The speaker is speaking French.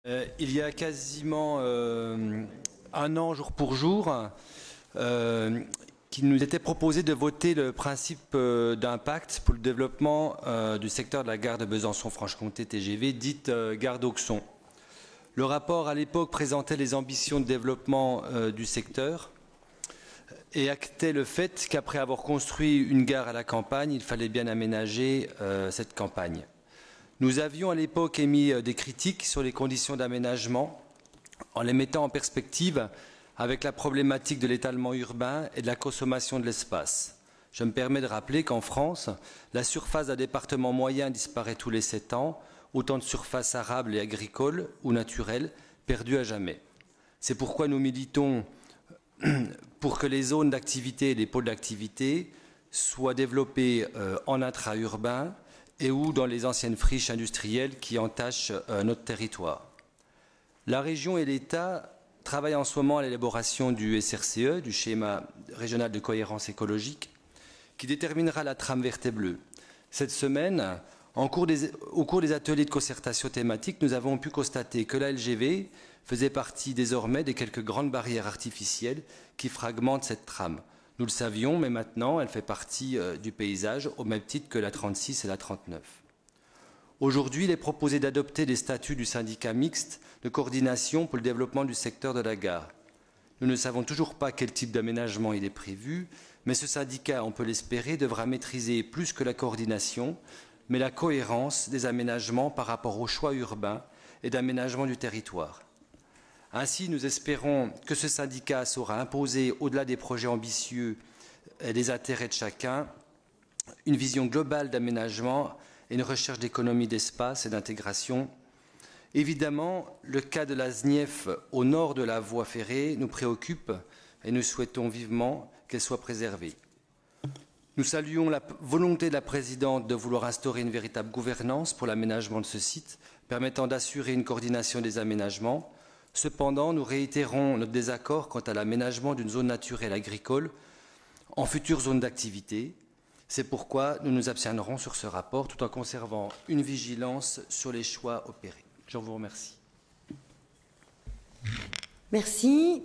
Il y a quasiment un an, jour pour jour, qu'il nous était proposé de voter le principe d'impact pour le développement du secteur de la gare de Besançon-Franche-Comté TGV, dite gare d'Auxon. Le rapport à l'époque présentait les ambitions de développement du secteur et actait le fait qu'après avoir construit une gare à la campagne, il fallait bien aménager cette campagne. Nous avions à l'époque émis des critiques sur les conditions d'aménagement en les mettant en perspective avec la problématique de l'étalement urbain et de la consommation de l'espace. Je me permets de rappeler qu'en France, la surface d'un département moyen disparaît tous les 7 ans, autant de surfaces arables et agricoles ou naturelles perdues à jamais. C'est pourquoi nous militons pour que les zones d'activité et les pôles d'activité soient développés en intra-urbain et ou dans les anciennes friches industrielles qui entachent notre territoire. La région et l'État travaillent en ce moment à l'élaboration du SRCE, du schéma régional de cohérence écologique, qui déterminera la trame verte et bleue. Cette semaine, au cours des ateliers de concertation thématique, nous avons pu constater que la LGV faisait partie désormais des quelques grandes barrières artificielles qui fragmentent cette trame. Nous le savions, mais maintenant, elle fait partie du paysage, au même titre que la 36 et la 39. Aujourd'hui, il est proposé d'adopter les statuts du syndicat mixte de coordination pour le développement du secteur de la gare. Nous ne savons toujours pas quel type d'aménagement il est prévu, mais ce syndicat, on peut l'espérer, devra maîtriser plus que la coordination, mais la cohérence des aménagements par rapport aux choix urbains et d'aménagement du territoire. Ainsi, nous espérons que ce syndicat saura imposer, au-delà des projets ambitieux et des intérêts de chacun, une vision globale d'aménagement et une recherche d'économie d'espace et d'intégration. Évidemment, le cas de la SNIEF au nord de la voie ferrée nous préoccupe et nous souhaitons vivement qu'elle soit préservée. Nous saluons la volonté de la présidente de vouloir instaurer une véritable gouvernance pour l'aménagement de ce site, permettant d'assurer une coordination des aménagements. Cependant, nous réitérons notre désaccord quant à l'aménagement d'une zone naturelle agricole en future zone d'activité. C'est pourquoi nous nous abstiendrons sur ce rapport tout en conservant une vigilance sur les choix opérés. Je vous remercie. Merci.